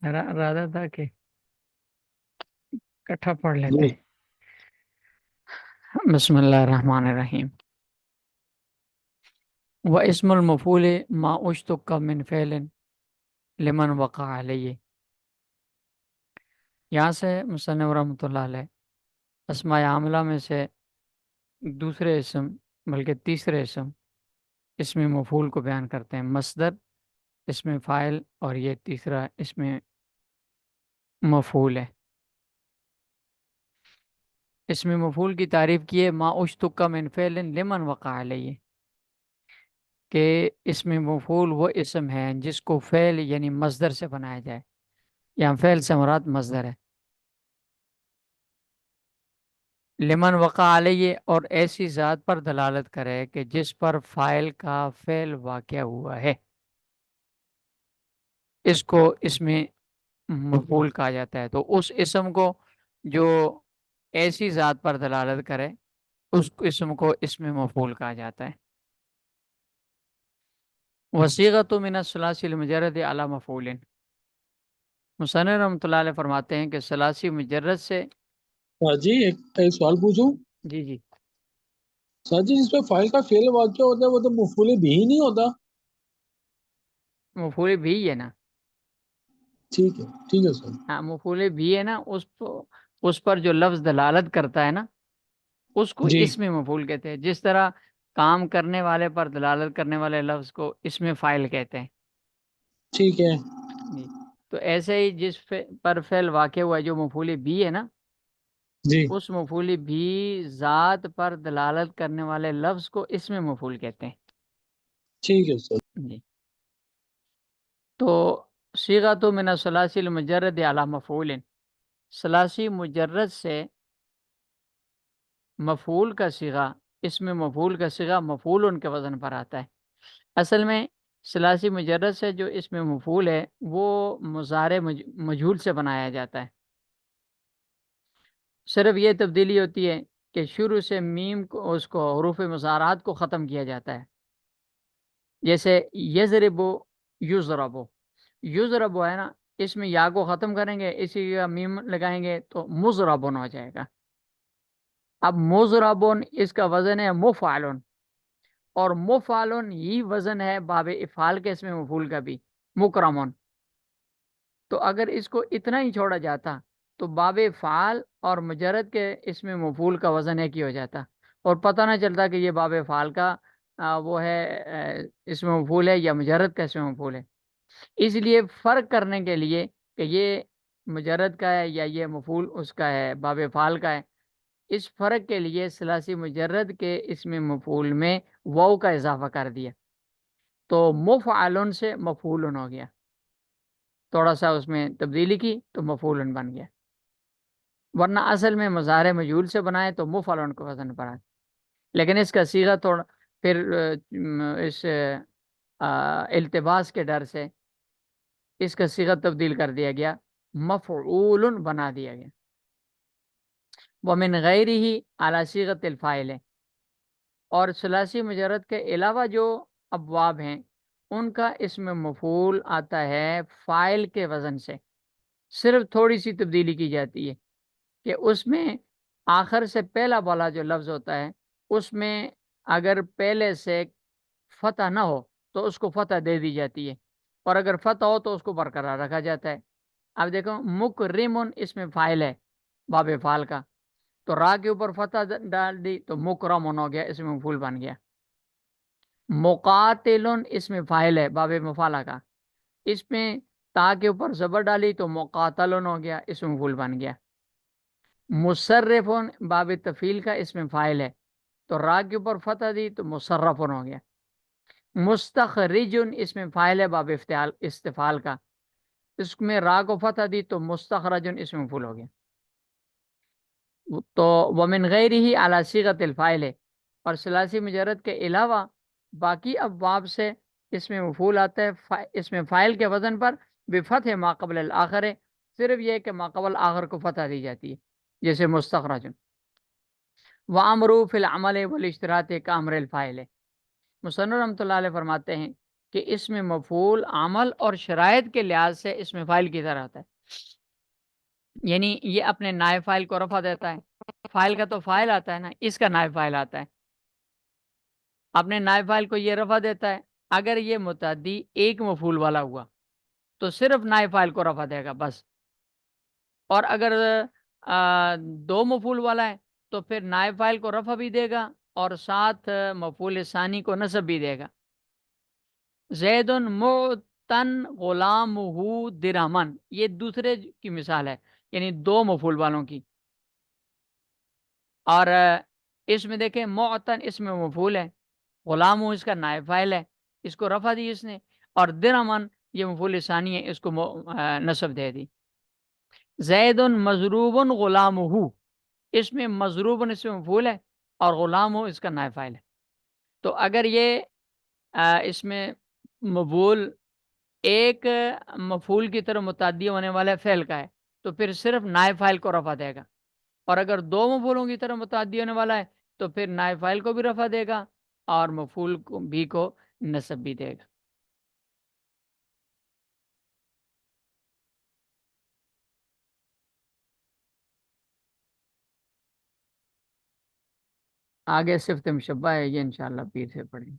ارادہ تھا کہ اکٹھا پڑھ لیتے جی ہیں۔ بسم اللہ الرحمن الرحیم۔ واسم المفعول ما اشتق من فعل لمن وقع علیہ۔ یہاں سے مصنف رحمۃ اللہ علیہ اسماء عاملہ میں سے دوسرے اسم بلکہ تیسرے اسم مفعول کو بیان کرتے ہیں، مصدر، اسم فاعل، اور یہ تیسرا اسم مفعول ہے۔ اسم مفعول کی تعریف کی ہے ما اشتق من فعل لمن وقع علیہ، کہ اسم مفعول وہ اسم ہے جس کو فعل یعنی مصدر سے بنایا جائے۔ یہاں فعل سے مراد مصدر ہے۔ لمن وقع علیہ، اور ایسی ذات پر دلالت کرے کہ جس پر فاعل کا فعل واقع ہوا ہے، اس کو اسم مفعول کہا جاتا ہے۔ تو اس اسم کو جو ایسی ذات پر دلالت کرے اس اسم کو اسم مفعول کہا جاتا ہے۔ وصیغۃ من الثلاثی المجرد علی مفعول۔ مصنف رحمۃ اللہ علیہ فرماتے ہیں کہ ثلاثی مجرد سے سر جی ایک سوال پوچھوں؟ جی جی سر جی جس پہ فائل کا فعل واقع ہوتا ہے وہ تو مفعول بھی ہی نہیں ہوتا۔ مفعول بھی ہے نا، ٹھیک ہے سر۔ ہاں مفعول بھی ہے نا، اس پر جو لفظ دلالت کرتا ہے نا اس کو جی اسم مفعول کہتے ہیں۔ جس طرح کام کرنے والے پر دلالت کرنے والے لفظ کو اسم فاعل کہتے ہیں ٹھیک ہے جی۔ تو ایسے ہی جس پر فعل واقع ہوا ہے جو مفعول بھی ہے نا، جی اس مفعول بھی ذات پر دلالت کرنے والے لفظ کو اسم مفعول کہتے ہیں ٹھیک ہے سر۔ جی۔ تو صیغۃ من الثلاثی المجرد علی مفعول، ثلاثی مجرد سے مفعول کا صیغہ، اسم مفعول کا صیغہ مفعول ان کے وزن پر آتا ہے۔ اصل میں ثلاثی مجرد سے جو اسم مفعول ہے وہ مضارع مجہول سے بنایا جاتا ہے۔ صرف یہ تبدیلی ہوتی ہے کہ شروع سے میم کو اس کو حروف مضارعات کو ختم کیا جاتا ہے، جیسے یضربو، یضربو، یضربو ہے نا، اس میں یا کو ختم کریں گے، اسی کا میم لگائیں گے تو مضربون ہو جائے گا۔ اب مضربون اس کا وزن ہے مفعلن، اور مفعلن ہی وزن ہے باب افعال کے اسم مفعول کا بھی، مکرمن۔ تو اگر اس کو اتنا ہی چھوڑا جاتا تو باب فعال اور مجرد کے اسم مفعول کا وزن ایک ہی ہو جاتا، اور پتہ نہ چلتا کہ یہ باب فعال کا وہ ہے اسم مفعول ہے یا مجرد کا اسم مفعول ہے۔ اس لیے فرق کرنے کے لیے کہ یہ مجرد کا ہے یا یہ مفعول اس کا ہے، باب فعال کا ہے، اس فرق کے لیے ثلاثی مجرد کے اسم مفعول میں واو کا اضافہ کر دیا تو مفعلن سے مفعولن ہو گیا، تھوڑا سا اس میں تبدیلی کی تو مفعولن بن گیا، ورنہ اصل میں مضارع مجہول سے بنائے تو مفعلن کو وزن پر آئے۔ لیکن اس کا صیغہ تھوڑا پھر اس التباس کے ڈر سے اس کا صیغہ تبدیل کر دیا گیا، مفعول بنا دیا گیا۔ ومن غیرہ علی صیغۃ الفاعل، اور ثلاثی مجرد کے علاوہ جو ابواب ہیں ان کا اسم مفعول آتا ہے فاعل کے وزن سے، صرف تھوڑی سی تبدیلی کی جاتی ہے کہ اس میں آخر سے پہلا والا جو لفظ ہوتا ہے اس میں اگر پہلے سے فتح نہ ہو تو اس کو فتح دے دی جاتی ہے، اور اگر فتح ہو تو اس کو برقرار رکھا جاتا ہے۔ اب دیکھو مکرمن اس میں فاعل ہے باب فعال کا، تو را کے اوپر فتح ڈال دی تو مکرمن ہو گیا، اس میں مفعول بن گیا۔ مقاتلن اس میں فاعل ہے باب مفعلہ کا، اس میں تا کے اوپر زبر ڈالی تو مقاتلن ہو گیا، اس میں مفعول بن گیا۔ مصرفن باب تفعیل کا اس میں فاعل ہے تو را کے اوپر فتح دی تو مصرفن ہو گیا۔ مستخرجن اس میں فاعل ہے باب استفعال کا، اس میں را کو فتح دی تو مستخرجن اس میں مفعول ہو گیا۔ تو ومن غیرہ علی صیغۃ الفاعل، اور ثلاثی مجرد کے علاوہ باقی ابواب سے اس میں مفعول آتا ہے اس میں فاعل کے وزن پر بفتح ما قبل الآخر، صرف یہ کہ ما قبل آخر کو فتح دی جاتی ہے، جیسے مستخرج۔ وامرو فی العمل والاشتراط کامر الفاعل، مصنف رحمۃ اللہ علیہ فرماتے ہیں کہ اس میں مفعول عمل اور شرائط کے لحاظ سے اس میں فاعل کی طرح آتا ہے، یعنی یہ اپنے نائب فاعل کو رفع دیتا ہے، فاعل کا تو فاعل آتا ہے نا، اس کا نائب فاعل آتا ہے، اپنے نائب فاعل کو یہ رفع دیتا ہے۔ اگر یہ متعدی ایک مفعول والا ہوا تو صرف نائب فاعل کو رفع دے گا بس، اور اگر دو مفعول والا ہے تو پھر نائب فاعل کو رفع بھی دے گا اور ساتھ مفعول ثانی کو نصب بھی دے گا۔ زید معتن غلامہ درہمن، یہ دوسرے کی مثال ہے، یعنی دو مفعول والوں کی۔ اور اس میں دیکھیں معتن اس میں مفعول ہے، غلامہ اس کا نائب فاعل ہے، اس کو رفع دی اس نے، اور درہمن یہ مفعول ثانی ہے، اس کو نصب دے دی۔ زید مضروب غلامہ، اس میں مضروب اس میں مفعول ہے اور غلامہ اس کا نائب فاعل ہے۔ تو اگر یہ اس میں مفعول ایک مفعول کی طرف متعدی ہونے والے فعل کا ہے تو پھر صرف نائب فاعل کو رفع دے گا، اور اگر دو مفعولوں کی طرف متعدی ہونے والا ہے تو پھر نائب فاعل کو بھی رفع دے گا اور مفعول کو نصب بھی دے گا۔ آگے صفت مشبہ ہے، یہ انشاءاللہ پیر سے پڑھیں گے۔